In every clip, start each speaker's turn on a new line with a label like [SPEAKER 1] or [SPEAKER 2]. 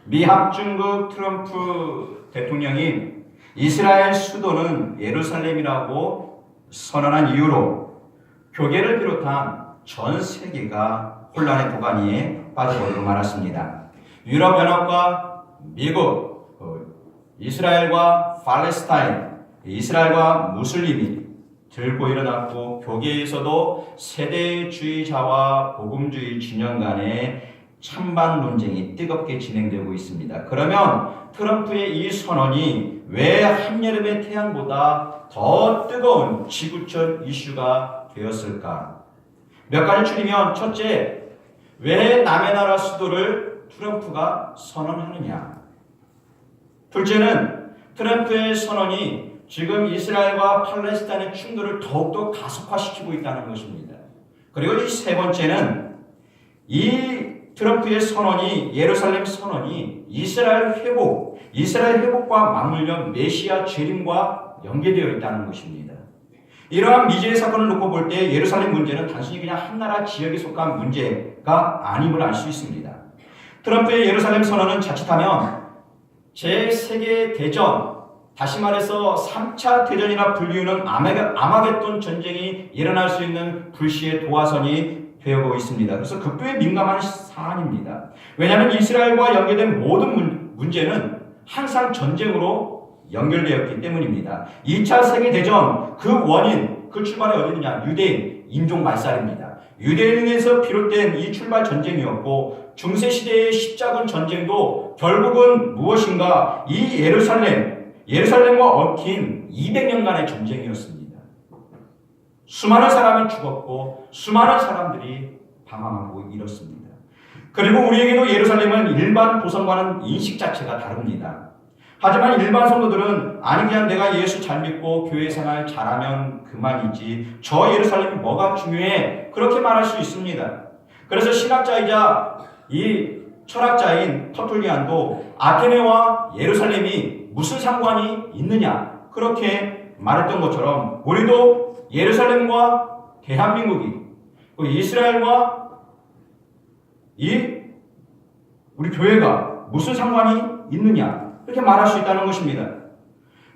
[SPEAKER 1] 미 합중국 트럼프 대통령이 이스라엘 수도는 예루살렘이라고 선언한 이후로 교계를 비롯한 전 세계가 혼란의 도가니에 빠져버리고 말았습니다. 유럽연합과 미국, 이스라엘과 팔레스타인, 이스라엘과 무슬림이 들고 일어났고 교계에서도 세대주의자와 복음주의 진영 간의 찬반 논쟁이 뜨겁게 진행되고 있습니다. 그러면 트럼프의 이 선언이 왜 한여름의 태양보다 더 뜨거운 지구촌 이슈가 되었을까? 몇 가지 추리면, 첫째, 왜 남의 나라 수도를 트럼프가 선언하느냐? 둘째는 트럼프의 선언이 지금 이스라엘과 팔레스타인의 충돌을 더욱더 가속화시키고 있다는 것입니다. 그리고 이 세 번째는 이 트럼프의 선언이, 예루살렘 선언이 이스라엘 회복과 맞물려 메시아 재림과 연계되어 있다는 것입니다. 이러한 미제의 사건을 놓고 볼 때 예루살렘 문제는 단순히 그냥 한 나라 지역에 속한 문제가 아님을 알 수 있습니다. 트럼프의 예루살렘 선언은 자칫하면 제2차 대전, 다시 말해서 3차 대전이라 불리우는 아마겟돈 전쟁이 일어날 수 있는 불시의 도화선이 되어가고 있습니다. 그래서 극도의 민감한 사안입니다. 왜냐하면 이스라엘과 연계된 모든 문제는 항상 전쟁으로 연결되었기 때문입니다. 2차 세계대전 그 원인, 그 출발이 어디 있느냐? 유대인, 인종 말살입니다. 유대인에서 비롯된 이 출발 전쟁이었고, 중세시대의 십자군 전쟁도 결국은 무엇인가? 이 예루살렘과 얽힌 200년간의 전쟁이었습니다. 수많은 사람이 죽었고 수많은 사람들이 방황하고 이렇습니다. 그리고 우리에게도 예루살렘은 일반 도성과는 인식 자체가 다릅니다. 하지만 일반 성도들은 아니 그냥 내가 예수 잘 믿고 교회 생활 잘하면 그만이지 저 예루살렘이 뭐가 중요해 그렇게 말할 수 있습니다. 그래서 신학자이자 이 철학자인 터툴리안도 아테네와 예루살렘이 무슨 상관이 있느냐 그렇게 말했던 것처럼 우리도 예루살렘과 대한민국이 이스라엘과 우리 교회가 무슨 상관이 있느냐 이렇게 말할 수 있다는 것입니다.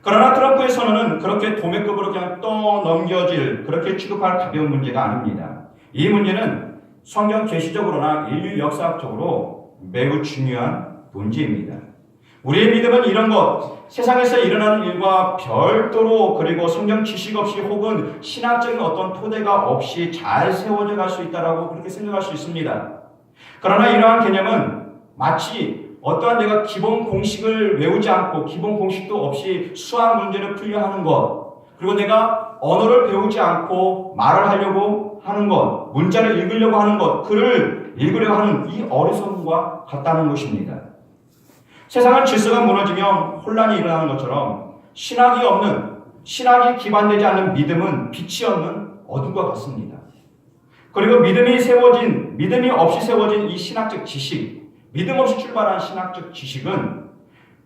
[SPEAKER 1] 그러나 트럼프의 선언은 그렇게 도매급으로 그냥 떠넘겨질 그렇게 취급할 가벼운 문제가 아닙니다. 이 문제는 성경 계시적으로나 인류 역사학적으로 매우 중요한 문제입니다. 우리의 믿음은 이런 것, 세상에서 일어나는 일과 별도로 그리고 성경 지식 없이 혹은 신학적인 어떤 토대가 없이 잘 세워져 갈 수 있다라고 그렇게 생각할 수 있습니다. 그러나 이러한 개념은 마치 어떠한 내가 기본 공식을 외우지 않고 기본 공식도 없이 수학 문제를 풀려 하는 것, 그리고 내가 언어를 배우지 않고 말을 하려고 하는 것, 문자를 읽으려고 하는 것, 글을 읽으려고 하는 이 어리석음과 같다는 것입니다. 세상은 질서가 무너지면 혼란이 일어나는 것처럼 신학이 기반되지 않는 믿음은 빛이 없는 어둠과 같습니다. 그리고 믿음이 없이 세워진 이 신학적 지식, 믿음 없이 출발한 신학적 지식은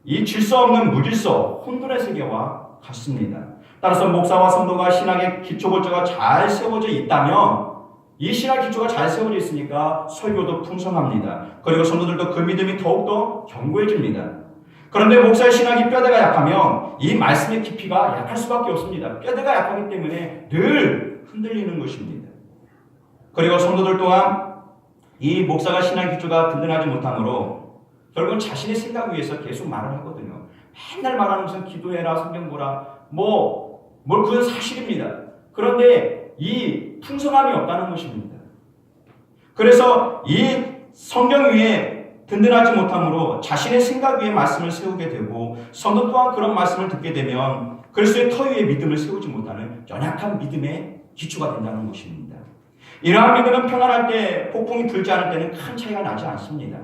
[SPEAKER 1] 이 질서 없는 무질서, 혼돈의 세계와 같습니다. 따라서 목사와 성도가 신학의 기초골조가 잘 세워져 있다면 이 신학 기초가 잘 세워져 있으니까 설교도 풍성합니다. 그리고 성도들도 그 믿음이 더욱더 견고해집니다. 그런데 목사의 신학이 뼈대가 약하면 이 말씀의 깊이가 약할 수밖에 없습니다. 뼈대가 약하기 때문에 늘 흔들리는 것입니다. 그리고 성도들 또한 이 목사가 신학 기초가 든든하지 못하므로 결국은 자신의 생각 위에서 계속 말을 하거든요. 맨날 말하는 무슨 기도해라, 성경 보라, 그건 사실입니다. 그런데 이 풍성함이 없다는 것입니다. 그래서 이 성경 위에 든든하지 못함으로 자신의 생각 위에 말씀을 세우게 되고 성도 또한 그런 말씀을 듣게 되면 그리스도의 터 위에 믿음을 세우지 못하는 연약한 믿음의 기초가 된다는 것입니다. 이러한 믿음은 평안할 때, 폭풍이 불지 않을 때는 큰 차이가 나지 않습니다.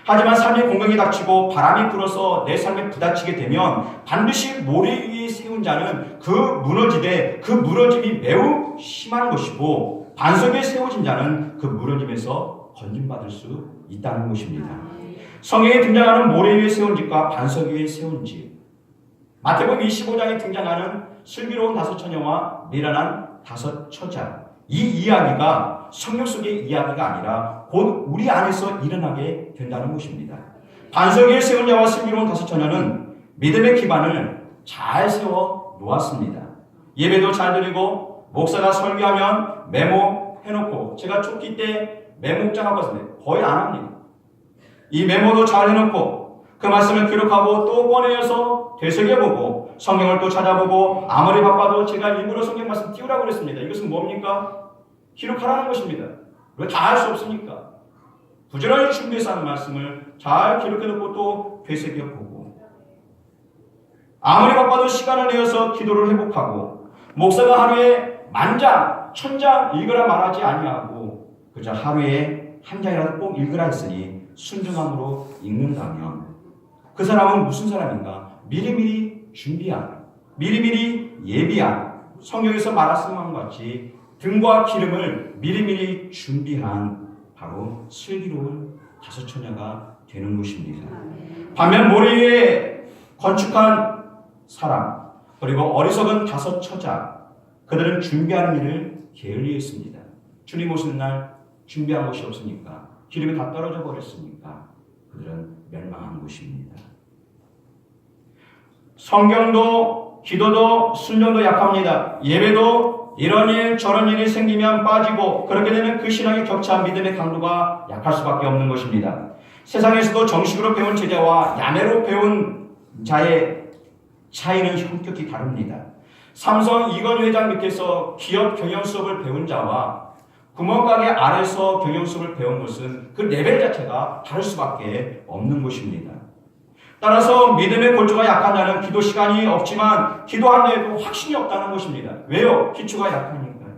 [SPEAKER 1] 하지만 삶의 공경이 닥치고 바람이 불어서 내 삶에 부딪히게 되면 반드시 모래 위에 세운 자는 그 무너짐이 매우 심한 것이고 반석 위에 세워진 자는 그 무너짐에서 건진받을 수 있다는 것입니다. 성경에 등장하는 모래 위에 세운 집과 반석 위에 세운 집, 마태복음 25장에 등장하는 슬기로운 5 처녀와 미련한 5 처자, 이 이야기가 성경 속의 이야기가 아니라 곧 우리 안에서 일어나게 된다는 것입니다. 반석 위에 세운 자와 슬기로운 다섯 처녀는 믿음의 기반을 잘 세워 놓았습니다. 예배도 잘 드리고 목사가 설교하면 메모해놓고, 제가 쫓기 때 메모장하고 있었는데 거의 안 합니다. 이 메모도 잘 해놓고 그 말씀을 기록하고 또 꺼내서 되새겨보고 성경을 또 찾아보고, 아무리 바빠도 제가 일부러 성경 말씀 띄우라고 그랬습니다. 이것은 뭡니까? 기록하라는 것입니다. 왜 다 할 수 없으니까. 부지런히 준비해서 하는 말씀을 잘 기록해놓고 또 되새겨보고, 아무리 바빠도 시간을 내어서 기도를 회복하고, 목사가 하루에 10,000장, 1000장 읽으라 말하지 아니하고 그저 하루에 한 장이라도 꼭 읽으라 했으니 순종함으로 읽는다면 그 사람은 무슨 사람인가? 미리미리 준비한, 미리미리 예비한, 성경에서 말씀한 것 같이 등과 기름을 미리미리 준비한 바로 슬기로운 다섯 처녀가 되는 것입니다. 반면 모래 위에 건축한 사람, 그리고 어리석은 다섯 처자, 그들은 준비하는 일을 게을리했습니다. 주님 오시는 날 준비한 것이 없으니까, 기름이 다 떨어져 버렸으니까 그들은 멸망한 것입니다. 성경도, 기도도, 순종도 약합니다. 예배도 이런 일 저런 일이 생기면 빠지고, 그렇게 되면 그 신앙의 격차, 믿음의 강도가 약할 수밖에 없는 것입니다. 세상에서도 정식으로 배운 제자와 야매로 배운 자의 차이는 현격히 다릅니다. 삼성 이건희 회장 밑에서 기업 경영 수업을 배운 자와 구멍가게 아래서 경영 수업을 배운 것은 그 레벨 자체가 다를 수밖에 없는 것입니다. 따라서 믿음의 골조가 약한 자는 기도 시간이 없지만 기도한다해도 확신이 없다는 것입니다. 왜요? 기초가 약하니까요.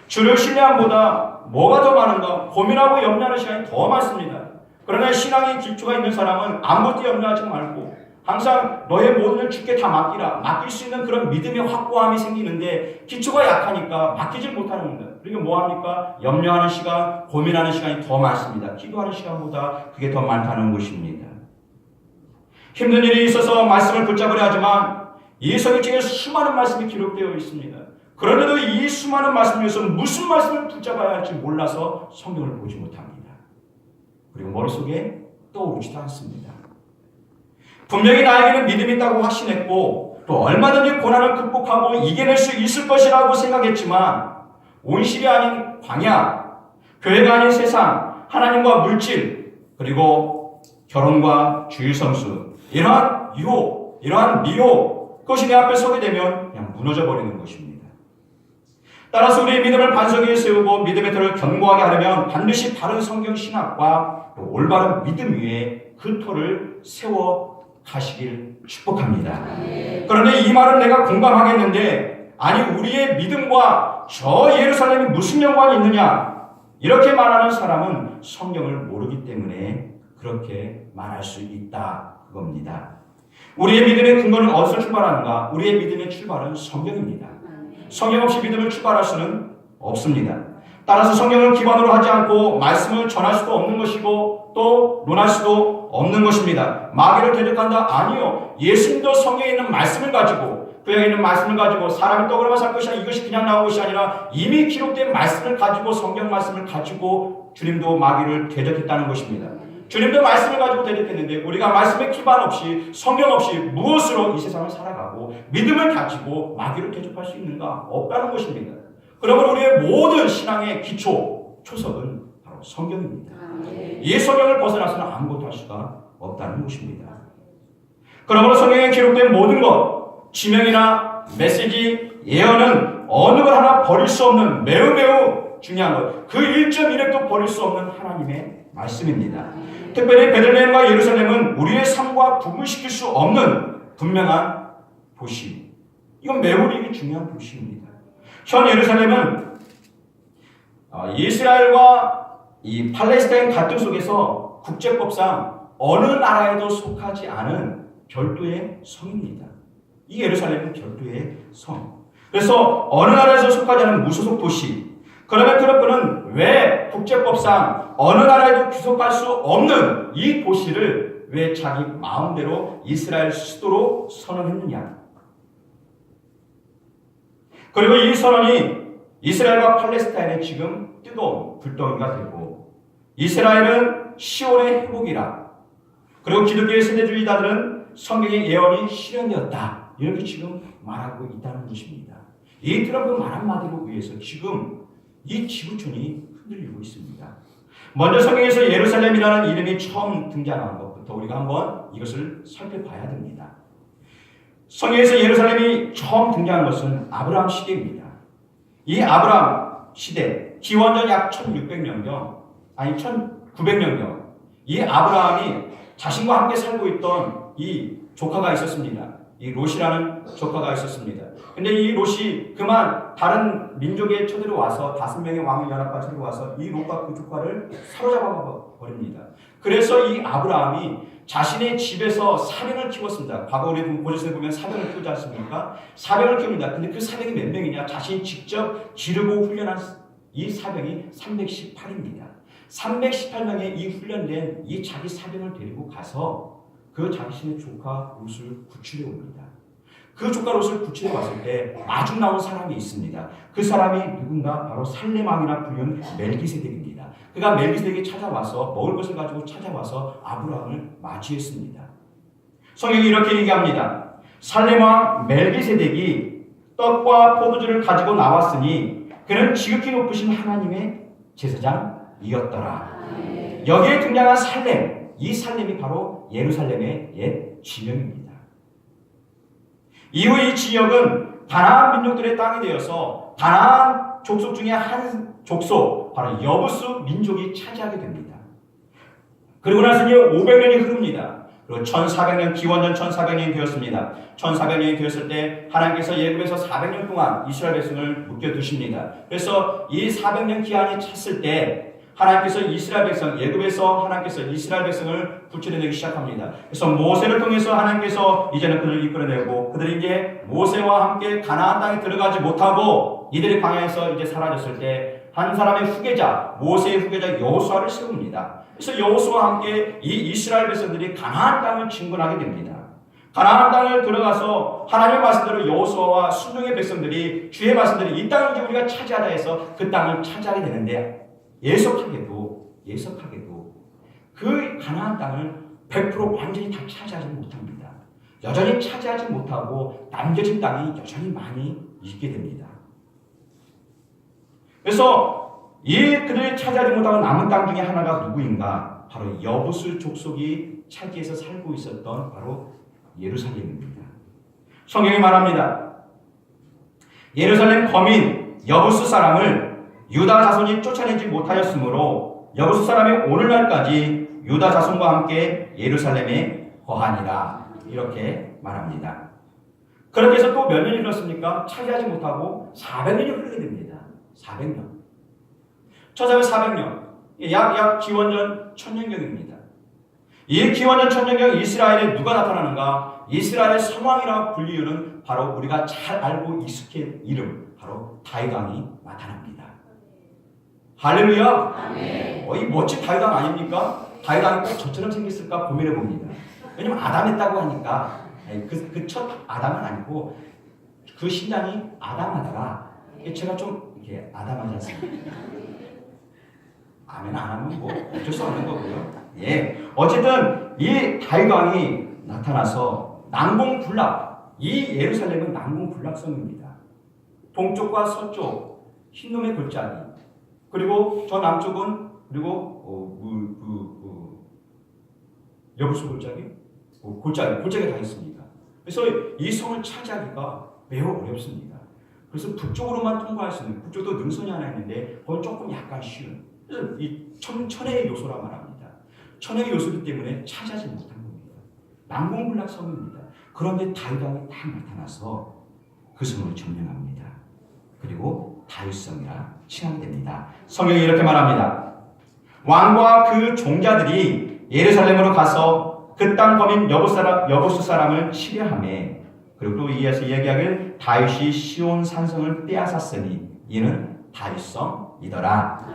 [SPEAKER 1] 주를 신뢰함보다 뭐가 더 많은가 고민하고 염려하는 시간이 더 많습니다. 그러나 신앙의 기초가 있는 사람은 아무것도 염려하지 말고 항상 너의 모든 일 주께 다 맡기라. 맡길 수 있는 그런 믿음의 확고함이 생기는데, 기초가 약하니까 맡기질 못하는 겁니다. 그리고 뭐합니까? 염려하는 시간, 고민하는 시간이 더 많습니다. 기도하는 시간보다 그게 더 많다는 것입니다. 힘든 일이 있어서 말씀을 붙잡으려 하지만 이 성경책에 수많은 말씀이 기록되어 있습니다. 그런데도 이 수많은 말씀 중에서 무슨 말씀을 붙잡아야 할지 몰라서 성경을 보지 못합니다. 그리고 머릿속에 떠오르지도 않습니다. 분명히 나에게는 믿음이 있다고 확신했고 또 얼마든지 고난을 극복하고 이겨낼 수 있을 것이라고 생각했지만, 온실이 아닌 광야, 교회가 아닌 세상, 하나님과 물질, 그리고 결혼과 주일성수, 이러한 유혹, 이러한 미혹, 그것이 내 앞에 서게 되면 그냥 무너져 버리는 것입니다. 따라서 우리의 믿음을 반석 위에 세우고 믿음의 터를 견고하게 하려면 반드시 바른 성경 신학과 또 올바른 믿음 위에 그 터를 세워 가시길 축복합니다. 그런데 이 말은 내가 공감하겠는데, 아니 우리의 믿음과 저 예루살렘이 무슨 연관이 있느냐, 이렇게 말하는 사람은 성경을 모르기 때문에 그렇게 말할 수 있다, 그겁니다. 우리의 믿음의 근거는 어디서 출발하는가? 우리의 믿음의 출발은 성경입니다. 성경 없이 믿음을 출발할 수는 없습니다. 따라서 성경을 기반으로 하지 않고 말씀을 전할 수도 없는 것이고 또 논할 수도 없는 것입니다. 마귀를 대적한다? 아니요. 예수님도 성경에 있는 말씀을 가지고, 구약에 있는 말씀을 가지고 사람이 떡으로만 살 것이 아니라 이것이 그냥 나온 것이 아니라 이미 기록된 말씀을 가지고, 성경 말씀을 가지고 주님도 마귀를 대적했다는 것입니다. 주님도 말씀을 가지고 대적했는데 우리가 말씀의 기반 없이, 성경 없이 무엇으로 이 세상을 살아가고 믿음을 가지고 마귀를 대적할 수 있는가? 없다는 것입니다. 그러면 우리의 모든 신앙의 기초, 초석은 바로 성경입니다. 이 성경을 벗어나서는 아무것도 할 수가 없다는 것입니다. 그러므로 성경에 기록된 모든 것, 지명이나 메시지, 예언은 어느 것 하나 버릴 수 없는 매우 중요한 것, 그 1.1획도 버릴 수 없는 하나님의 말씀입니다. 특별히 베들레헴과 예루살렘은 우리의 삶과 구분시킬 수 없는 분명한 도시. 이건 매우 중요한 도시입니다. 현 예루살렘은 이스라엘과 이 팔레스타인 갈등 속에서 국제법상 어느 나라에도 속하지 않은 별도의 성입니다. 이 예루살렘은 별도의 성. 그래서 어느 나라에서 속하지 않은 무소속 도시. 그러면 트럼프는 왜 국제법상 어느 나라에도 귀속할 수 없는 이 도시를 왜 자기 마음대로 이스라엘 수도로 선언했느냐? 그리고 이 선언이 이스라엘과 팔레스타인은 지금 뜨거운 불덩이가 되고 이스라엘은 시온의 회복이라 그리고 기독교의 세대주의자들은 성경의 예언이 실현되었다. 이렇게 지금 말하고 있다는 것입니다. 이 트럼프 말 한마디로 의해서 지금 이 지구촌이 흔들리고 있습니다. 먼저 성경에서 예루살렘이라는 이름이 처음 등장한 것부터 우리가 한번 이것을 살펴봐야 됩니다. 성경에서 예루살렘이 처음 등장한 것은 아브라함 시대입니다. 이 아브라함 시대, 기원전 약 1600년경, 아니 1900년경, 이 아브라함이 자신과 함께 살고 있던 이 조카가 있었습니다. 이 롯이라는 조카가 있었습니다. 근데 이 롯이 그만 다른 민족의 처대로 와서 5명의 왕을 연합한 처대로 와서 이 롯과 그 조카를 사로잡아 버립니다. 그래서 이 아브라함이 자신의 집에서 사병을 키웠습니다. 과거 우리 고지서에 보면 사병을 키우지 않습니까? 사병을 키웁니다. 근데 그 사병이 몇 명이냐? 자신이 직접 기르고 훈련한 이 사병이 318입니다. 318명의 이 훈련된 이 자기 사병을 데리고 가서 그 자신의 조카 롯을 구출해 옵니다. 그 조카 롯을 구출해 왔을 때 마중 나온 사람이 있습니다. 그 사람이 누군가 바로 살레망이라 불리는 멜기세덱입니다. 그가 멜기세덱이 찾아와서 먹을 것을 가지고 찾아와서 아브라함을 맞이했습니다. 성경이 이렇게 얘기합니다. 살레망 멜기세덱이 떡과 포도주를 가지고 나왔으니 그는 지극히 높으신 하나님의 제사장이었더라. 여기에 등장한 살렘, 이 살렘이 바로 예루살렘의 옛 지명입니다. 이후 이 지역은 가나안 민족들의 땅이 되어서 가나안 족속 중에 한 족속, 바로 여부수 민족이 차지하게 됩니다. 그리고 나서 500년이 흐릅니다. 그리고 1400년, 기원전 1400년이 되었습니다. 1400년이 되었을 때 하나님께서 예굽에서 400년 동안 이스라엘 백성을 묶여두십니다. 그래서 이 400년 기한이 찼을 때 하나님께서 이스라엘 백성, 예굽에서 하나님께서 이스라엘 백성을 구출해내기 시작합니다. 그래서 모세를 통해서 하나님께서 이제는 그들을 이끌어내고 그들이 이제 모세와 함께 가나안 땅에 들어가지 못하고 이들이 광야에서 이제 사라졌을 때 한 사람의 후계자, 모세의 후계자 여호수아를 세웁니다. 그래서 여호수아와 함께 이 이스라엘 백성들이 가나안 땅을 진군하게 됩니다. 가나안 땅을 들어가서 하나님의 말씀대로 여호수아와 순종의 백성들이 주의 말씀대로 이 땅을 이제 우리가 차지하자 해서 그 땅을 차지하게 되는데 예석하게도 그 가나안 땅을 100% 완전히 다 차지하지 못합니다. 여전히 차지하지 못하고 남겨진 땅이 여전히 많이 있게 됩니다. 그래서 이 그들이 차지하지 못하고 남은 땅 중에 하나가 누구인가? 바로 여부수 족속이 차지해서 살고 있었던 바로 예루살렘입니다. 성경이 말합니다. 예루살렘 거민 여부수 사람을 유다 자손이 쫓아내지 못하였으므로 여부수 사람이 오늘날까지 유다 자손과 함께 예루살렘에 거하니라. 이렇게 말합니다. 그렇게 해서 또 몇 년이 흘렀습니까? 차지하지 못하고 400년이 흐르게 됩니다. 400년. 1400년. 약 기원전 1000년경입니다. 이 기원전 1000년경 이스라엘에 누가 나타나는가? 이스라엘의 성왕이라고 불리우는 바로 우리가 잘 알고 익숙한 이름, 바로 다윗 왕이 나타납니다. 할렐루야! 아멘. 이 멋진 다윗 왕 아닙니까? 다윗 왕이 꼭 저처럼 생겼을까 고민해 봅니다. 왜냐면 아담했다고 하니까 그 첫 아담은 아니고 그 신장이 아담하다가 제가 좀 이렇게 아담하지 않습니까? 아멘 안 하면 뭐 어쩔 수 없는 거고요. 예, 어쨌든 이 다윗 왕이 나타나서 난공불락, 이 예루살렘은 난공불락성입니다. 동쪽과 서쪽 흰놈의 골짜기, 그리고 저 남쪽은 그리고 여부수 골짜기가 다 있습니다. 그래서 이 성을 차지하기가 매우 어렵습니다. 그래서 북쪽으로만 통과할 수 있는, 북쪽도 능선이 하나 있는데 그건 조금 약간 쉬운, 그래서 이 천혜의 요소라 말합니다. 천혜의 요소이기 때문에 차지하지 못한 겁니다. 난공불락 성입니다. 그런데 다윗 왕이 딱 나타나서 그 성을 점령합니다. 그리고 다윗성이라 칭하게 됩니다. 성경이 이렇게 말합니다. 왕과 그 종자들이 예루살렘으로 가서 그 땅 거민 여부수 사람을 치려하매, 그리고 또 이어서 이야기하길 다윗이 시온 산성을 빼앗았으니 이는 다윗성이더라.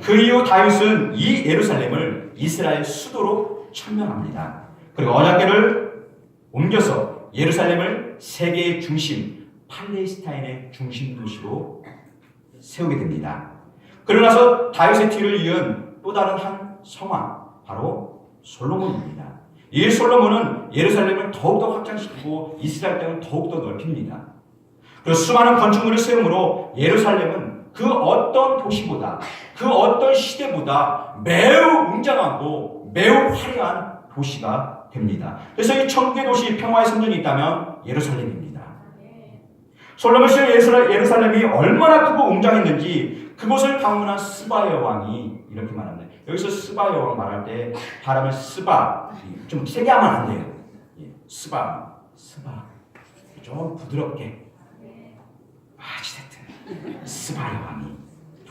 [SPEAKER 1] 그 이후 다윗은 이 예루살렘을 이스라엘 수도로 천명합니다. 그리고 언약궤를 옮겨서 예루살렘을 세계의 중심, 팔레스타인의 중심 도시로 세우게 됩니다. 그러나서 다윗의 뒤를 이은 또 다른 한 성왕, 바로 솔로몬입니다. 이 솔로몬은 예루살렘을 더욱더 확장시키고 이스라엘 땅을 더욱더 넓힙니다. 그리고 수많은 건축물을 세움으로 예루살렘은 그 어떤 도시보다, 그 어떤 시대보다 매우 웅장하고 매우 화려한 도시가 됩니다. 그래서 이 천국의 도시, 평화의 성전이 있다면 예루살렘입니다. 솔로몬 시대 예루살렘이 얼마나 크고 웅장했는지 그곳을 방문한 스바의 왕이 이렇게 말합니다. 여기서 스바의 왕 말할 때 발음을 스바, 좀 세게 하면 안 돼요. 스바 좀 부드럽게. 어쨌든 스바의 왕이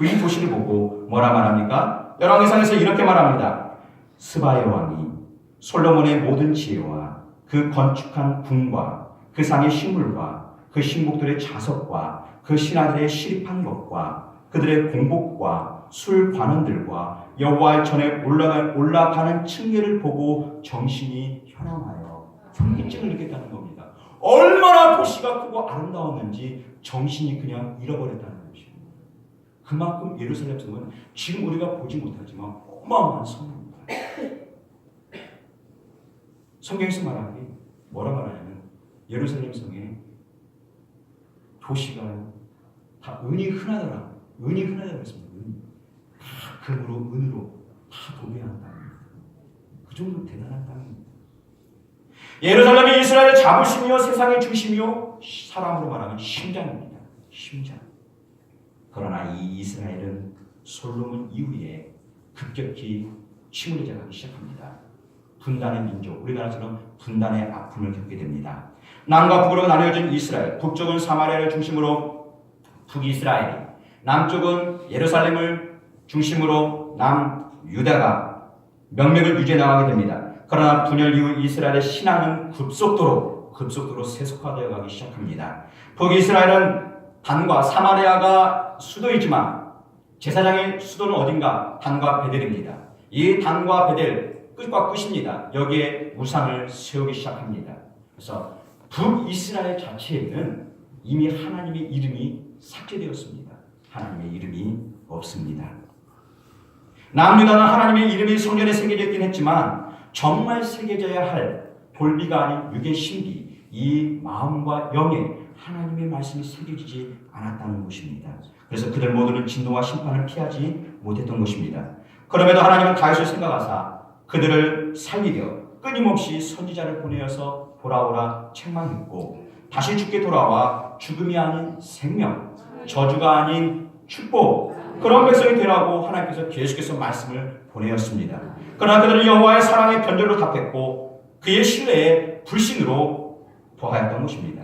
[SPEAKER 1] 이 도시를 보고 뭐라 말합니까? 열왕기상에서 이렇게 말합니다. 스바의 왕이 솔로몬의 모든 지혜와 그 건축한 궁과 그 상의 식물과 그 신복들의 자석과 그 신하들의 시립한 것과 그들의 공복과 술 관원들과 여호와의 전에 올라가는 층계를 보고 정신이 현황하여 현기증을 느꼈다는 겁니다. 얼마나 도시가 크고 아름다웠는지 정신이 그냥 잃어버렸다는 것입니다. 그만큼 예루살렘 성은 지금 우리가 보지 못하지만 어마어마한 성입니다. 성경에서 말하기 뭐라 말하냐면 예루살렘 성에 도시가 다 은이 흔하더라. 은이 흔하다고 했습니다. 다 금으로 은으로 다 도배한 땅입니다. 그 정도 대단한 땅입니다. 예루살렘이 이스라엘의 자부심이요 세상의 중심이요 사람으로 말하면 심장입니다. 심장. 그러나 이 이스라엘은 솔로몬 이후에 급격히 침울해져 가기 시작합니다. 분단의 민족, 우리나라처럼 분단의 아픔을 겪게 됩니다. 남과 북으로 나뉘어진 이스라엘, 북쪽은 사마리아를 중심으로 북이스라엘이, 남쪽은 예루살렘을 중심으로 남유다가 명맥을 유지해 나가게 됩니다. 그러나 분열 이후 이스라엘의 신앙은 급속도로 세속화되어 가기 시작합니다. 북이스라엘은 단과 사마리아가 수도이지만 제사장의 수도는 어딘가? 단과 베델입니다. 이 단과 베델 끝과 끝입니다. 여기에 우상을 세우기 시작합니다. 그래서 북이스라엘 자체에는 이미 하나님의 이름이 삭제되었습니다. 하나님의 이름이 없습니다. 남유다는 하나님의 이름이 성전에 새겨져 있긴 했지만 정말 새겨져야 할 돌비가 아닌 육의 신비, 이 마음과 영에 하나님의 말씀이 새겨지지 않았다는 것입니다. 그래서 그들 모두는 진노와 심판을 피하지 못했던 것입니다. 그럼에도 하나님은 다윗을 생각하사 그들을 살리려 끊임없이 선지자를 보내어서 돌아오라 책망했고 다시 죽게 돌아와 죽음이 아닌 생명, 저주가 아닌 축복, 그런 백성이 되라고 하나님께서 계속해서 말씀을 보내었습니다. 그러나 그들은 여호와의 사랑의 변절로 답했고 그의 신뢰에 불신으로 보하였던 것입니다.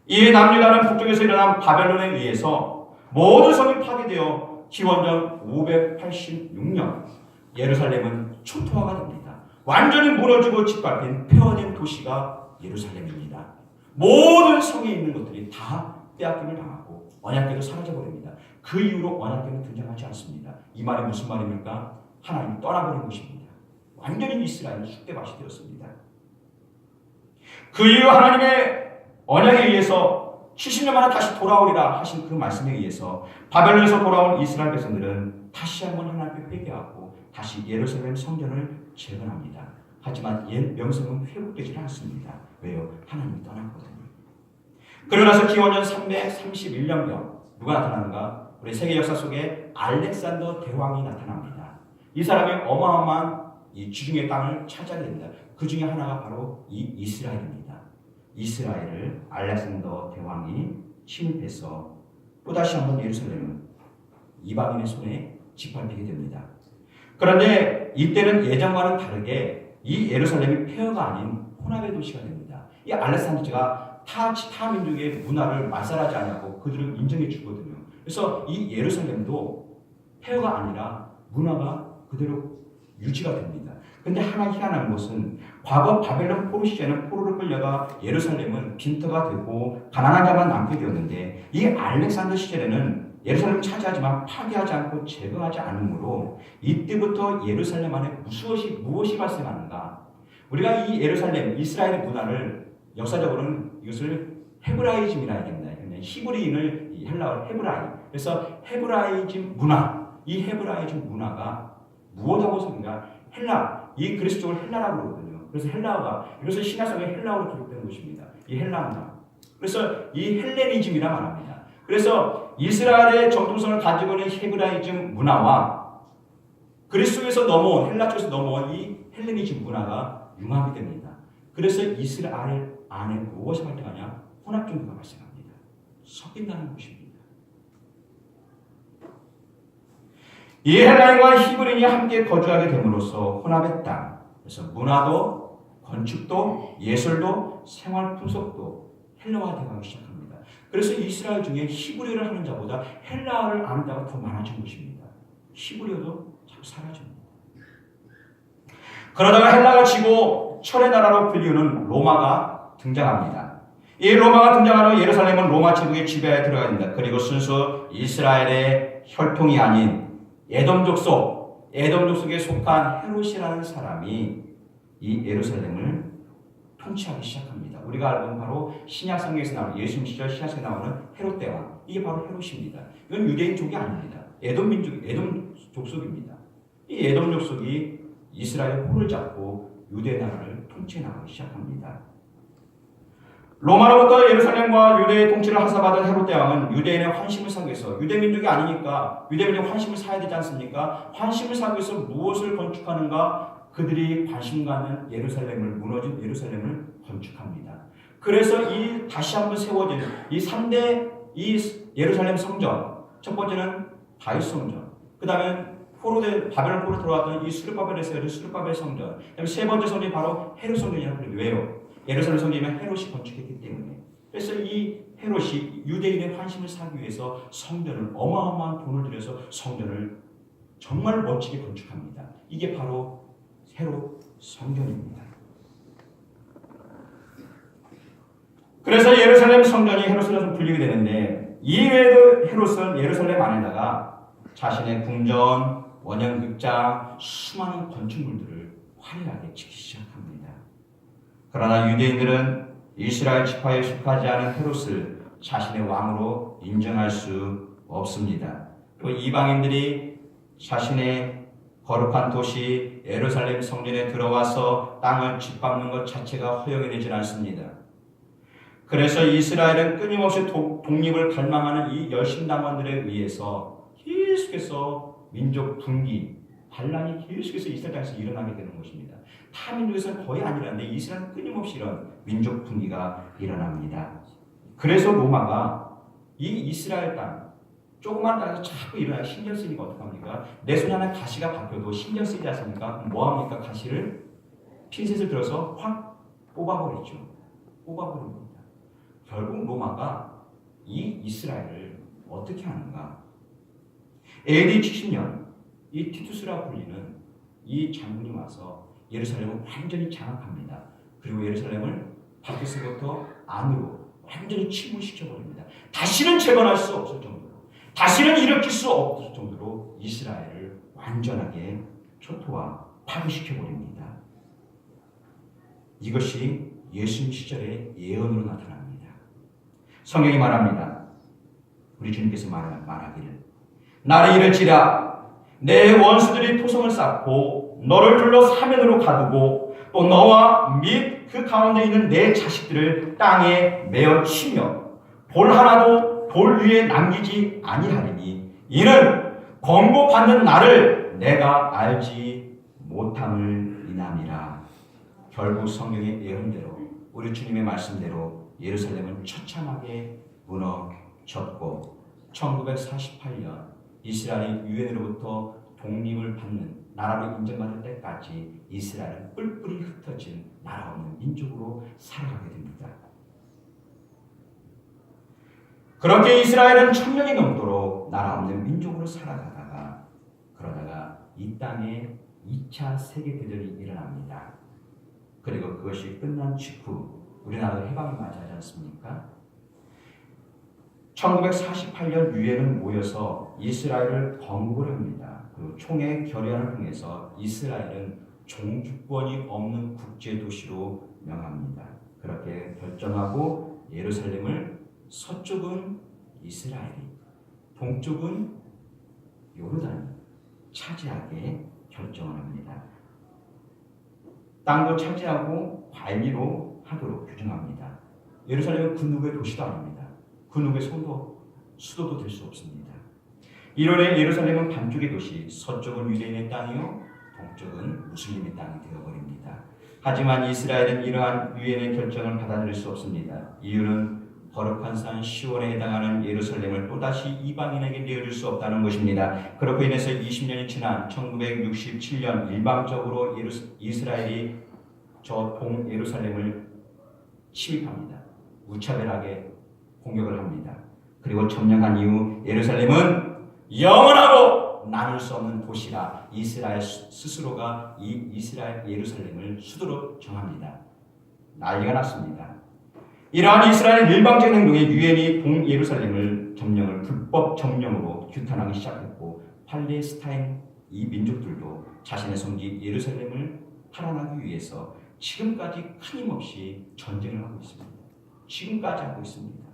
[SPEAKER 1] 이에 남유다는 북쪽에서 일어난 바벨론에 의해서 모든 성이 파괴되어 기원전 586년 예루살렘은 초토화가 됩니다. 완전히 무너지고 짓밟힌 폐허된 도시가 예루살렘입니다. 모든 성에 있는 것들이 다 빼앗김을 당하고 언약궤도 사라져버립니다. 그 이후로 언약궤는 등장하지 않습니다. 이 말이 무슨 말입니까? 하나님이 떠나버린 것입니다. 완전히 이스라엘은 쑥대밭이 되었습니다. 그 이후 하나님의 언약에 의해서 70년 만에 다시 돌아오리라 하신 그 말씀에 의해서 바벨론에서 돌아온 이스라엘 백성들은 다시 한번 하나님께 회개하고 다시 예루살렘 성전을 재건합니다. 하지만 옛 명성은 회복되지 않습니다. 왜요? 하나님이 떠났거든요. 그러고 나서 기원전 331년경 누가 나타나는가? 우리 세계 역사 속에 알렉산더 대왕이 나타납니다. 이 사람이 어마어마한 이 지중해 땅을 차지하게 됩니다. 그 중에 하나가 바로 이 이스라엘입니다. 이스라엘을 알렉산더 대왕이 침입해서 또다시 한번 예루살렘은 이방인의 손에 짓밟히게 됩니다. 그런데 이때는 예전과는 다르게 이 예루살렘이 폐허가 아닌 혼합의 도시가 됩니다. 이 알렉산더가 타 민족의 문화를 말살하지 않냐고 그들은 인정해 주거든요. 그래서 이 예루살렘도 폐허가 아니라 문화가 그대로 유지가 됩니다. 근데 하나 희한한 것은 과거 바벨론 포로 시대는 포로로 끌려가 예루살렘은 빈터가 되고 가난한 자만 남게 되었는데 이 알렉산더 시절에는 예루살렘을 차지하지만 파괴하지 않고 제거하지 않으므로 이때부터 예루살렘 안에 무엇이 발생하는가? 우리가 이 예루살렘, 이스라엘의 문화를 역사적으로는 이것을 헤브라이즘이라 얘기합니다. 히브리인을 헬라어 헤브라이, 그래서 헤브라이즘 문화, 이 헤브라이즘 문화가 무엇하고 성인가? 헬라, 이 그리스 쪽을 헬라라고 그러거든요. 그래서 헬라어가, 이것은 신약성의 헬라어로 기록된 것입니다. 이 헬라 문화. 그래서 이 헬레니즘이라 말합니다. 그래서 이스라엘의 정통성을 가지고 있는 헤브라이즘 문화와 그리스도에서 넘어온, 헬라 쪽에서 넘어온 이 헬레니즘 문화가 융합이 됩니다. 그래서 이스라엘 안에 무엇이 발생하냐? 혼합 종교가 발생합니다. 섞인다는 것입니다. 이 헬라인과 히브리인이 함께 거주하게 됨으로써 혼합의 땅, 그래서 문화도, 건축도, 예술도, 생활 풍속도 헬라화되기 시작합니다. 그래서 이스라엘 중에 히브리어를 하는 자보다 헬라어를 아는 자가 더 많아진 것입니다. 히브리어도 자꾸 사라집니다. 그러다가 헬라가 지고 철의 나라로 불리우는 로마가 등장합니다. 이 로마가 등장하는 예루살렘은 로마 제국의 지배하에 들어가야 됩니다. 그리고 순수 이스라엘의 혈통이 아닌 에돔 족속에 속한 헤롯이라는 사람이 이 예루살렘을 통치하기 시작합니다. 우리가 알고 있는 바로 신약성경에서 나오는 예수님 시절 신약성에 나오는 헤롯 대왕, 이게 바로 헤롯입니다. 이건 유대인족이 아닙니다. 에돔 족속입니다. 이 에돔 족속이 이스라엘의 홀을 잡고 유대 나라를 통치해 나가기 시작합니다. 로마로부터 예루살렘과 유대의 통치를 하사받은 헤롯 대왕은 유대인의 환심을 사기 위해서, 유대민족이 아니니까 유대민족 환심을 사야 되지 않습니까? 환심을 사기 위해서 무엇을 건축하는가? 그들이 관심 갖는 예루살렘을, 무너진 예루살렘을 건축합니다. 그래서 이 다시 한번 세워진 이 3대 이 예루살렘 성전, 첫 번째는 다윗 성전, 그 다음에 바벨론 포로 들어왔던 이 수르바벨에 세워진 수르바벨 성전, 그다음에 세 번째 성전이 바로 헤롯 성전이라고 불립니다. 왜요? 예루살렘 성전이면 헤롯이 건축했기 때문에. 그래서 이 헤롯이 유대인의 환심을 사기 위해서 성전을 어마어마한 돈을 들여서 성전을 정말 멋지게 건축합니다. 이게 바로 헤롯 성전입니다. 그래서 예루살렘 성전이 헤롯으로 불리게 되는데, 이외에도 헤롯은 예루살렘 안에다가 자신의 궁전, 원형극장, 수많은 건축물들을 화려하게 짓기 시작합니다. 그러나 유대인들은 이스라엘 지파에 속하지 않은 헤롯을 자신의 왕으로 인정할 수 없습니다. 또 이방인들이 자신의 거룩한 도시 예루살렘 성전에 들어와서 땅을 짓밟는 것 자체가 허용이 되질 않습니다. 그래서 이스라엘은 끊임없이 독립을 갈망하는 이 열심당원들에 의해서 계속해서 민족 분기, 반란이 계속해서 이스라엘 땅에서 일어나게 되는 것입니다. 타 민족에서는 거의 안 일어나는데 이스라엘은 끊임없이 이런 민족 분기가 일어납니다. 그래서 로마가 이 이스라엘 땅, 조그만 땅에서 자꾸 일어나요. 신경 쓰니까 어떡합니까? 내 손 안에 가시가 박혀도 신경 쓰지 않습니까? 뭐합니까? 가시를 핀셋을 들어서 확 뽑아버리죠. 뽑아버립니다. 결국 로마가 이 이스라엘을 어떻게 하는가? AD 70년 이 티투스라고 불리는 이 장군이 와서 예루살렘을 완전히 장악합니다. 그리고 예루살렘을 밖에서부터 안으로 완전히 침몰시켜버립니다. 다시는 재건할 수 없을 정도로, 다시는 일으킬 수 없을 정도로 이스라엘을 완전하게 초토화, 파괴시켜버립니다. 이것이 예수님 시절의 예언으로 나타납니다. 성경이 말합니다. 우리 주님께서 말하기를, 나를 이를지라 내 원수들이 토성을 쌓고 너를 둘러 사면으로 가두고 또 너와 및 그 가운데 있는 내 자식들을 땅에 메어 치며 돌 하나도 돌 위에 남기지 아니하리니 이는 권고받는 나를 내가 알지 못함을 인함이라. 결국 성경의 예언대로, 우리 주님의 말씀대로 예루살렘은 처참하게 무너졌고 1948년 이스라엘이 유엔으로부터 독립을 받는 나라로 인정받을 때까지 이스라엘은 뿔뿔이 흩어진 나라 없는 민족으로 살아가게 됩니다. 그렇게 이스라엘은 1000년이 넘도록 나라 없는 민족으로 살아가다가 그러다가 이 땅에 2차 세계대전이 일어납니다. 그리고 그것이 끝난 직후 우리나라도 해방을 맞이하지 않습니까? 1948년 유엔은 모여서 이스라엘을 건국을 합니다. 그리고 총회 결의안을 통해서 이스라엘은 종주권이 없는 국제도시로 명합니다. 그렇게 결정하고 예루살렘을 서쪽은 이스라엘이, 동쪽은 요르단이 차지하게 결정을 합니다. 땅도 차지하고 관리로 하도록 규정합니다. 예루살렘은 그 누구의 도시도 아닙니다. 그 누구의 수도도 될 수 없습니다. 이론에 예루살렘은 반쪽의 도시, 서쪽은 유대인의 땅이요 동쪽은 무슬림의 땅이 되어버립니다. 하지만 이스라엘은 이러한 유엔의 결정을 받아들일 수 없습니다. 이유는 거룩한 산 시온에 해당하는 예루살렘을 또다시 이방인에게 내어줄 수 없다는 것입니다. 그렇고 인해서 20년이 지난 1967년 일방적으로 이스라엘이 저 동예루살렘을 침입합니다. 무차별하게 공격을 합니다. 그리고 점령한 이후 예루살렘은 영원하고 나눌 수 없는 도시라 이스라엘 스스로가 이 이스라엘 예루살렘을 수도로 정합니다. 난리가 났습니다. 이러한 이스라엘 일방적인 행동에 유엔이 동예루살렘을 점령을 불법 점령으로 규탄하기 시작했고 팔레스타인 이 민족들도 자신의 성지 예루살렘을 탈환하기 위해서 지금까지 끊임없이 전쟁을 하고 있습니다. 지금까지 하고 있습니다.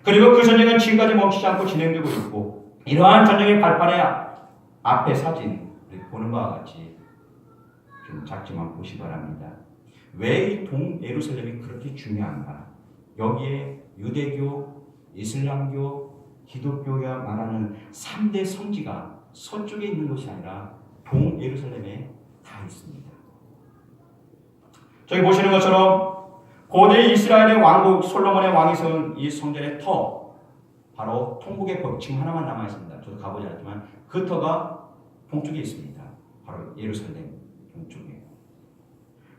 [SPEAKER 1] 그리고 그 전쟁은 지금까지 멈추지 않고 진행되고 있고 이러한 전쟁의 발판의 앞에 사진 보는 바와 같이 좀 작지만 보시기 바랍니다. 왜 이 동예루살렘이 그렇게 중요한가? 여기에 유대교, 이슬람교, 기독교가 말하는 3대 성지가 서쪽에 있는 것이 아니라 동예루살렘에 다 있습니다. 저기 보시는 것처럼 고대 이스라엘의 왕국 솔로몬의 왕이 세운 이 성전의 터, 바로 통곡의 벽 지금 하나만 남아 있습니다. 저도 가보지 않았지만 그 터가 동쪽에 있습니다. 바로 예루살렘 동쪽에.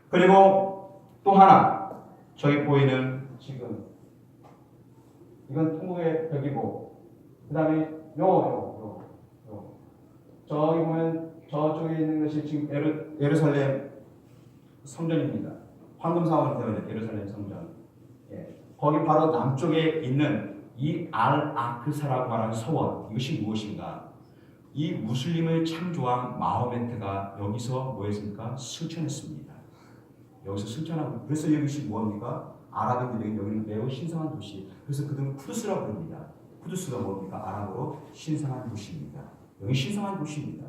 [SPEAKER 1] 그리고 또 하나 저기 보이는 지금 이건 통곡의 벽이고 그 다음에 저기 보면 저쪽에 있는 것이 지금 예루살렘 성전입니다. 황금사원이 되어 있는 예루살렘 성전. 예. 거기 바로 남쪽에 있는 이 알-아크사라고 말하는 서원, 이것이 무엇인가? 이 무슬림을 창조한 마호메트가 여기서 뭐 했습니까? 승천했습니다. 여기서 승천하고, 그래서 여기서 뭐합니까? 아랍인들에게 여기는 매우 신성한 도시. 그래서 그들은 쿠두스라고 부릅니다. 쿠두스가 뭡니까? 아랍어로 신성한 도시입니다. 여기 신성한 도시입니다.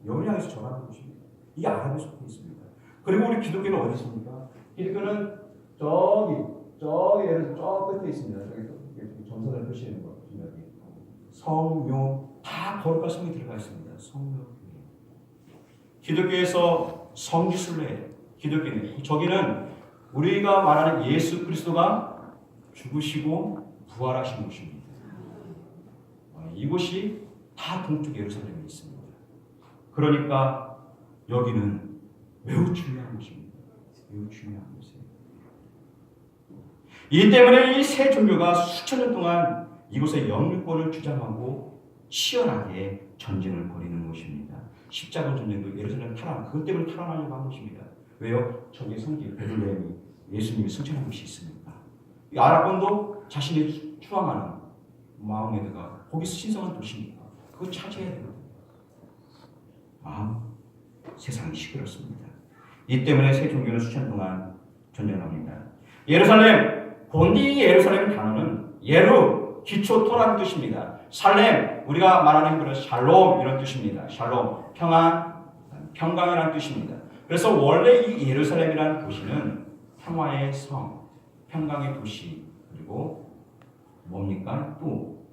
[SPEAKER 1] 여기 향해서 전하는 도시입니다. 이게 아랍에 속해 있습니다. 그리고 우리 기독교는 어디 있습니까? 기독교는 저기 예를 저 끝에 있습니다. 저기 점선을 표시하는 거 여기 성묘 다 거룩한 성이 들어가 있습니다. 성묘. 기독교에서 성지순례 기독교는 저기는 우리가 말하는 예수 그리스도가 죽으시고 부활하신 곳입니다. 이곳이 다 동쪽 예루살렘에 있습니다. 그러니까 여기는 매우 중요한 곳입니다. 매우 중요한 곳이에요. 이 때문에 이 세 종교가 수천 년 동안 이곳의 영유권을 주장하고 치열하게 전쟁을 벌이는 것입니다. 십자군 전쟁도 예루살렘 탈환, 그것 때문에 탈환하려고 한 것입니다. 왜요? 저기 성지 베들레헴이 예수님이 승천한 곳이 있으니까. 이 아랍권도 자신이 추앙하는 마호메드가 거기 신성한 도시니까 그거 차지해야 돼요. 세상이 시끄럽습니다. 이 때문에 세 종교는 수천 동안 전쟁합니다. 예루살렘, 본디 예루살렘 단어는 예루, 기초 토라는 뜻입니다. 살렘, 우리가 말하는 그런 샬롬 이런 뜻입니다. 샬롬, 평안, 평강이라는 뜻입니다. 그래서 원래 이 예루살렘이라는 도시는 평화의 성, 평강의 도시, 그리고 뭡니까? 또,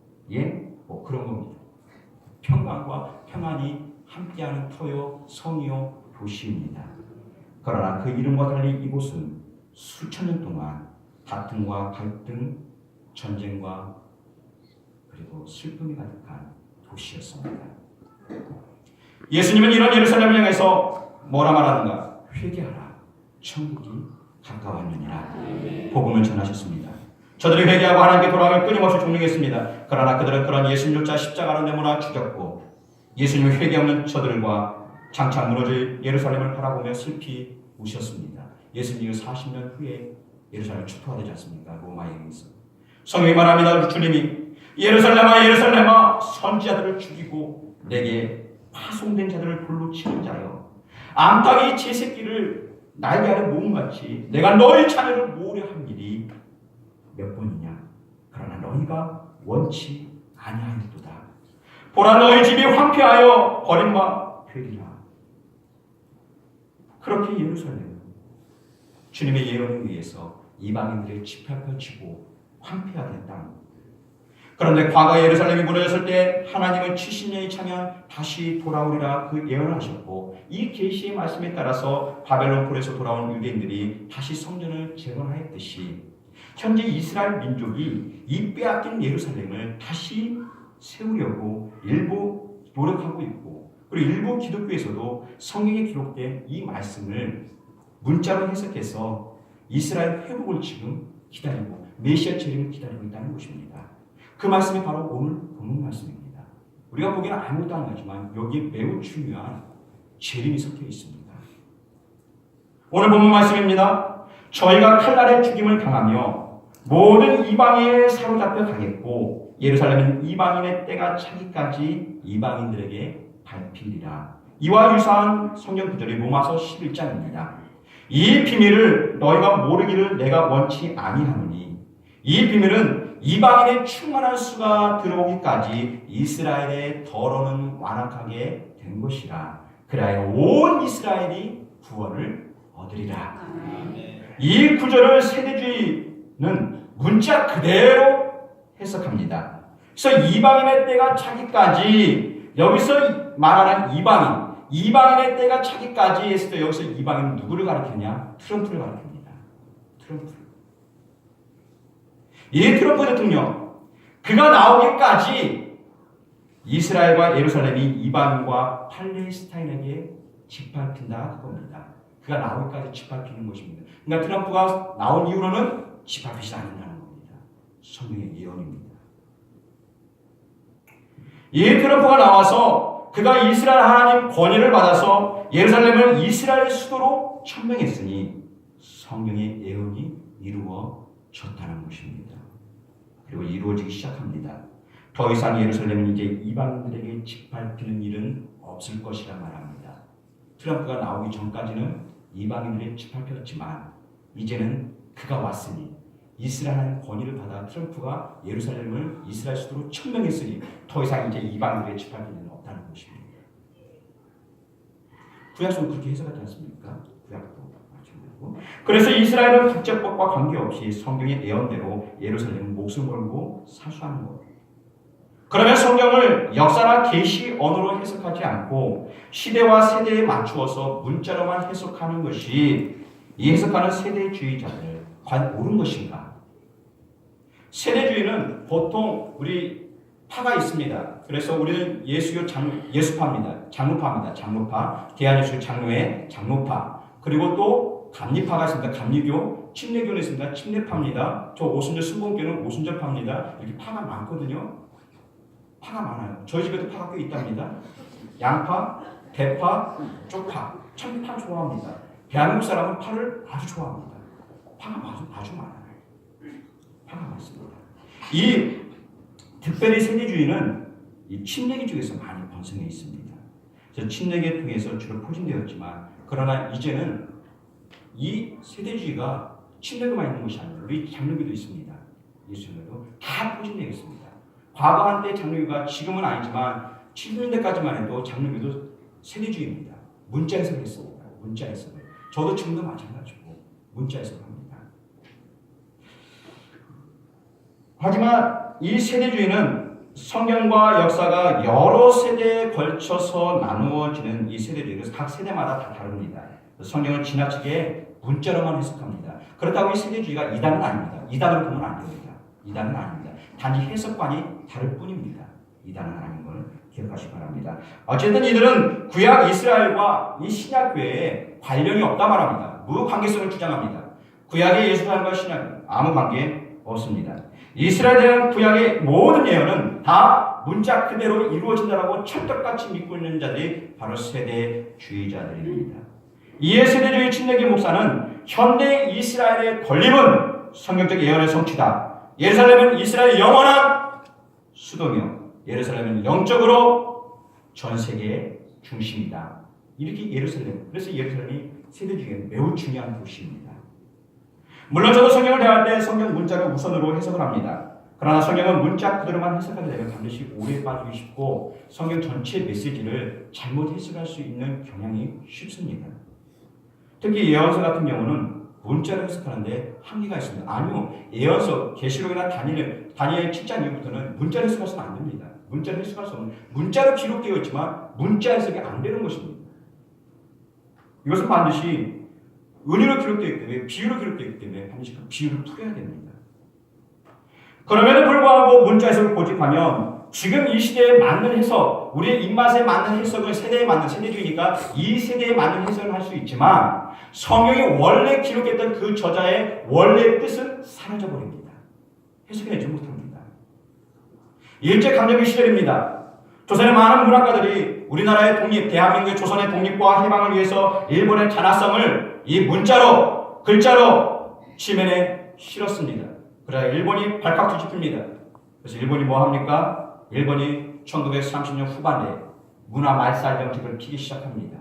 [SPEAKER 1] 뭐 그런 겁니다. 평강과 평안이 함께하는 터요, 성이요, 도시입니다. 그러나 그 이름과 달리 이곳은 수천 년 동안 다툼과 갈등, 전쟁과 그리고 슬픔이 가득한 도시였습니다. 예수님은 이런 예루살렘을 향해서 뭐라 말하는가? 회개하라. 천국이 가까웠느니라. 복음을 전하셨습니다. 저들이 회개하고 하나님께 돌아가길 끊임없이 종용했습니다. 그러나 그들은 그런 예수님 쫓아 십자가로 내모나 죽였고 예수님의 회개 없는 저들과 장차 무너질 예루살렘을 바라보며 슬피 우셨습니다. 예수님이 40년 후에 예루살렘을 추토하되지 않습니까? 로마에 의해서. 성경이 말합니다. 주님이 예루살렘아 예루살렘아 선지자들을 죽이고 내게 파송된 자들을 돌로 치는 자여 암탉이 제 새끼를 날개 아래 모음같이 내가 너희 자녀를 모으려 한 일이 몇 번이냐? 그러나 너희가 원치 아니하였도다. 보라, 너희 집이 황폐하여 버림바 되리라. 그렇게 예루살렘은 주님의 예언에 의해서 이방인들의 집합 펼치고 황폐하게 땅. 그런데 과거 예루살렘이 무너졌을 때 하나님은 70년이 차면 다시 돌아오리라 그 예언을 하셨고, 이 계시의 말씀에 따라서 바벨론 폴에서 돌아온 유대인들이 다시 성전을 재건하였듯이 현재 이스라엘 민족이 이 빼앗긴 예루살렘을 다시 세우려고 일부 노력하고 있고, 그리고 일부 기독교에서도 성경에 기록된 이 말씀을 문자로 해석해서 이스라엘 회복을 지금 기다리고 메시아 재림을 기다리고 있다는 것입니다. 그 말씀이 바로 오늘 본문 말씀입니다. 우리가 보기에는 아무것도 안 하지만 여기에 매우 중요한 재림이 섞여 있습니다. 오늘 본문 말씀입니다. 저희가 칼날의 죽임을 당하며 모든 이방에 사로잡혀 가겠고 예루살렘은 이방인의 때가 차기까지 이방인들에게 밟히리라. 이와 유사한 성경 구절이 로마서 11장입니다. 이 비밀을 너희가 모르기를 내가 원치 아니하노니 이 비밀은 이방인의 충만한 수가 들어오기까지 이스라엘의 더러는 완악하게 된 것이라. 그리하여 온 이스라엘이 구원을 얻으리라. 이 구절을 세대주의는 문자 그대로 해석합니다. 그래서 이방인의 때가 차기까지, 여기서 말하는 이방인의 때가 차기까지 했을 때 여기서 이방인은 누구를 가리키느냐? 트럼프를 가리킵니다. 트럼프. 이 트럼프 대통령, 그가 나오기까지 이스라엘과 예루살렘이 이방인과 팔레스타인에게 짓밟힌다 그겁니다. 그가 나오기까지 짓밟히는 것입니다. 그러니까 트럼프가 나온 이후로는 짓밟히지 않는다는 겁니다. 성경의 예언입니다. 이 트럼프가 나와서 그가 이스라엘 하나님 권위를 받아서 예루살렘을 이스라엘 수도로 천명했으니 성경의 예언이 이루어졌다는 것입니다. 그리고 이루어지기 시작합니다. 더 이상 예루살렘은 이제 이방인들에게 짓밟히는 일은 없을 것이라 말합니다. 트럼프가 나오기 전까지는 이방인들이 짓밟혔지만 이제는 그가 왔으니 이스라엘 권위를 받아 트럼프가 예루살렘을 이스라엘 수도로 천명했으니 더 이상 이제 이방인들의 짓밟히는 일은 없다는 것입니다. 구약성은 그렇게 해석하지 않습니까? 구약도 마찬가지고. 그래서 이스라엘은 국제법과 관계없이 성경의 예언대로 예루살렘은 목숨 걸고 사수하는 것. 그러면 성경을 역사나 계시 언어로 해석하지 않고 시대와 세대에 맞추어서 문자로만 해석하는 것이 이 해석하는 세대주의자들 과연 옳은 것인가? 세대주의는 보통 우리 파가 있습니다. 그래서 우리는 예수교 예수파입니다. 장로파, 대한예수교 장로회 장로파, 그리고 또 감리파가 있습니다. 감리교, 침례교는 있습니다. 침례파입니다. 저 오순절 순복음교는 오순절파입니다. 이렇게 파가 많거든요. 파가 많아요. 저희 집에도 파가 꽤 있답니다. 양파, 대파, 쪽파, 참 파 좋아합니다. 대한민국 사람은 파를 아주 좋아합니다. 파가 아주 많아요. 파가 많습니다. 이 특별히 세대주의는 이 침례교 쪽에서 많이 번성해 있습니다. 그래서 침례교 통해서 주로 포진되었지만, 그러나 이제는 이 세대주의가 침례교만 있는 것이 아니라 우리 장로교도 있습니다. 예수님도 다 포진되어 있습니다. 과거 한때 장로교가, 지금은 아니지만 70년대까지만 해도 장로교도 세대주의입니다. 문자 해석을 했습니다. 문자 해석을. 저도 지금도 마찬가지고 문자 해석을 합니다. 하지만 이 세대주의는 성경과 역사가 여러 세대에 걸쳐서 나누어지는 이 세대주의, 그래서 각 세대마다 다 다릅니다. 성경을 지나치게 문자로만 해석합니다. 그렇다고 이 세대주의가 이단은 아닙니다. 이단으로 보면 안 됩니다. 이단은 아닙니다. 단지 해석관이 다를 뿐입니다. 이단은 아닌 걸 기억하시기 바랍니다. 어쨌든 이들은 구약 이스라엘과 이 신약교회에 관련이 없다 말합니다. 무관계성을 주장합니다. 구약의 예수님과 신약은 아무 관계 없습니다. 이스라엘에 대한 구약의 모든 예언은 다 문자 그대로 이루어진다라고 찰떡같이 믿고 있는 자들이 바로 세대주의자들입니다. 이에 세대주의 침례교 목사는 현대 이스라엘의 건립은 성경적 예언의 성취다. 예루살렘은 이스라엘의 영원한 수도며 예루살렘은 영적으로 전 세계의 중심이다. 이렇게 예루살렘, 그래서 예루살렘이 세대주의에 매우 중요한 도시입니다. 물론 저도 성경을 대할 때 성경 문자를 우선으로 해석을 합니다. 그러나 성경은 문자 그대로만 해석하게 되면 반드시 오해에 빠지기 쉽고 성경 전체 메시지를 잘못 해석할 수 있는 경향이 쉽습니다. 특히 예언서 같은 경우는 문자로 해석하는데 한계가 있습니다. 아니요, 예언서, 계시록이나 다니엘 7장 이후부터는 문자로 해석해서는 안 됩니다. 문자로 해석할 수 없는, 문자로 기록되어 있지만 문자 해석이 안 되는 것입니다. 이것은 반드시 은유로 기록되어 있기 때문에, 비유로 기록되어 있기 때문에 반드시 그 비유를 풀어야 됩니다. 그럼에도 불구하고 문자 해석을 고집하면 지금 이 시대에 맞는 해석, 우리의 입맛에 맞는 해석은 세대에 맞는, 세대주의니까 이 세대에 맞는 해석을 할 수 있지만 성경이 원래 기록했던 그 저자의 원래 뜻은 사라져버립니다. 해석해내지 못합니다. 일제강점기 시절입니다. 조선의 많은 문학가들이 우리나라의 독립, 대한민국의 조선의 독립과 해방을 위해서 일본의 잔화성을 이 문자로, 글자로 지면에 실었습니다. 그래야 일본이 발칵 뒤집힙니다. 그래서 일본이 뭐 합니까? 일본이 1930년 후반에 문화 말살 정책을 피기 시작합니다.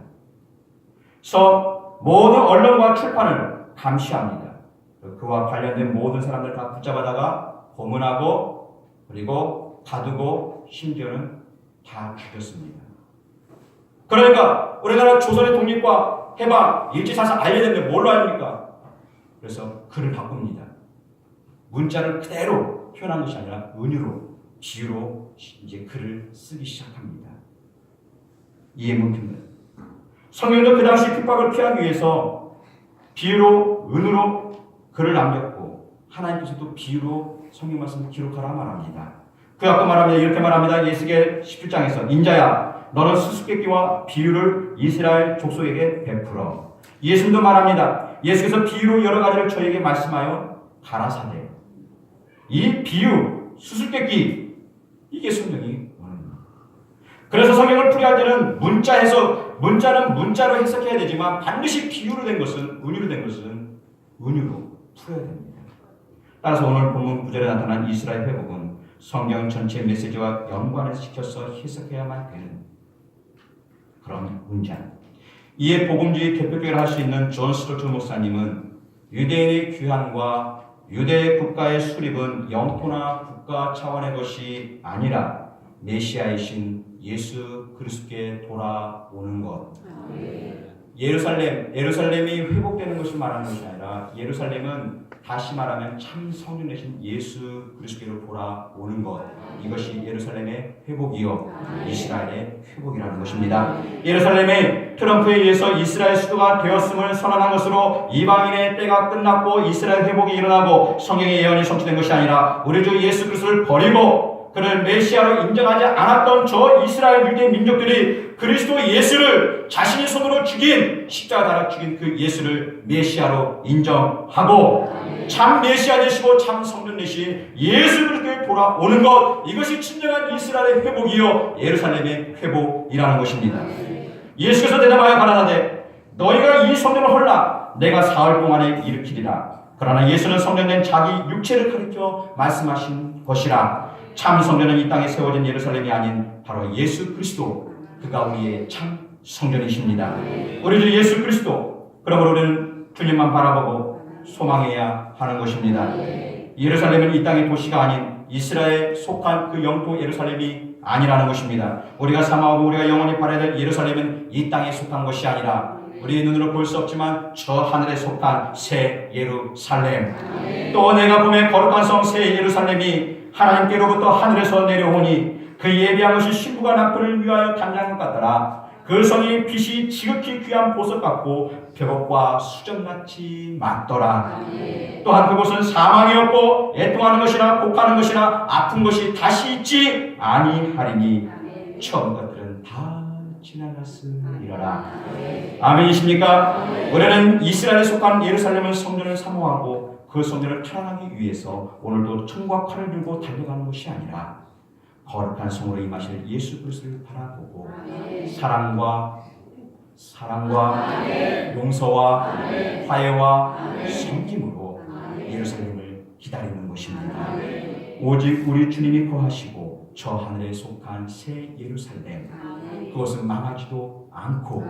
[SPEAKER 1] 그래서 모든 언론과 출판을 감시합니다. 그와 관련된 모든 사람들 다 붙잡아다가 고문하고 그리고 가두고 심지어는 다 죽였습니다. 그러니까 우리나라 조선의 독립과 해방, 일제사상 알려야 되는데 뭘로 알립니까? 그래서 글을 바꿉니다. 문자를 그대로 표현한 것이 아니라 은유로, 비유로 이제 글을 쓰기 시작합니다. 이해 못합니다. 성경도 그 당시 핍박을 피하기 위해서 비유로, 은유로 글을 남겼고 하나님께서도 비유로 성경 말씀을 기록하라 말합니다. 그 아까 말합니다. 이렇게 말합니다. 예수겔 17장에서 인자야 너는 수수께끼와 비유를 이스라엘 족속에게 베풀어. 예수님도 말합니다. 예수께서 비유로 여러 가지를 저에게 말씀하여 가라사대. 이 비유, 수수께끼 이게 성경이 원합니다. 그래서 성경을 풀이할 때는 문자 해석, 문자는 문자로 해석해야 되지만 반드시 비유로 된 것은, 은유로 된 것은 은유로 풀어야 됩니다. 따라서 오늘 본문 9절에 나타난 이스라엘 회복은 성경 전체 메시지와 연관을 시켜서 해석해야만 되는 그런 문장. 이에 복음주의 대표격을 할 수 있는 존 스토트 목사님은 유대인의 귀환과 유대 국가의 수립은 영토나 국가 차원의 것이 아니라 메시아이신 예수 그리스도께 돌아오는 것. 예루살렘이 회복되는 것을 말하는 것이 아니라 예루살렘은 다시 말하면 참 성령 되신 예수 그리스도께로 돌아오는 것. 이것이 예루살렘의 회복이요 이스라엘의 회복이라는 것입니다. 예루살렘이 트럼프에 의해서 이스라엘 수도가 되었음을 선언한 것으로 이방인의 때가 끝났고 이스라엘 회복이 일어나고 성경의 예언이 성취된 것이 아니라 우리 주 예수 그리스도를 버리고 그를 메시아로 인정하지 않았던 저 이스라엘 유대 민족들이 그리스도 예수를 자신의 손으로 죽인, 십자가 달아 죽인 그 예수를 메시아로 인정하고 참 메시아 되시고 참 성령 되신 예수 그리스도에 돌아오는 것, 이것이 진정한 이스라엘의 회복이요 예루살렘의 회복이라는 것입니다. 예수께서 대답하여 가라사대 너희가 이 성전을 헐라 내가 사흘 동안에 일으키리라. 그러나 예수는 성전된 자기 육체를 가리켜 말씀하신 것이라. 참 성전은 이 땅에 세워진 예루살렘이 아닌 바로 예수 그리스도, 그가 우리의 참 성전이십니다. 우리 주 예수 그리스도, 그러므로 우리는 주님만 바라보고 소망해야 하는 것입니다. 예루살렘은 이 땅의 도시가 아닌 이스라엘에 속한 그 영토 예루살렘이 아니라는 것입니다. 우리가 사모하고 우리가 영원히 바라야 될 예루살렘은 이 땅에 속한 것이 아니라 우리의 눈으로 볼 수 없지만 저 하늘에 속한 새 예루살렘. 또 내가 보매 거룩한 성 새 예루살렘이 하나님께로부터 하늘에서 내려오니 그 예비한 것이 신부가 남편을 위하여 단장한 것 같더라. 그 성이 빛이 지극히 귀한 보석 같고 벽옥과 수정같이 맞더라. 또한 그곳은 사망이 없고 애통하는 것이나 곡하는 것이나 아픈 것이 다시 있지 아니하리니 처음 것들은 다 지나갔으리라. 아멘이십니까? 우리는 이스라엘에 속한 예루살렘을 성전을 사모하고 그 성전을 탈환하기 위해서 오늘도 총과 칼을 들고 달려가는 것이 아니라 거룩한 성으로 임하실 예수 그리스도를 바라보고 사랑과 용서와 화해와 섬김으로 예루살렘을 기다리는 것입니다. 오직 우리 주님이 거하시고 저 하늘에 속한 새 예루살렘, 그것은 망하지도 않고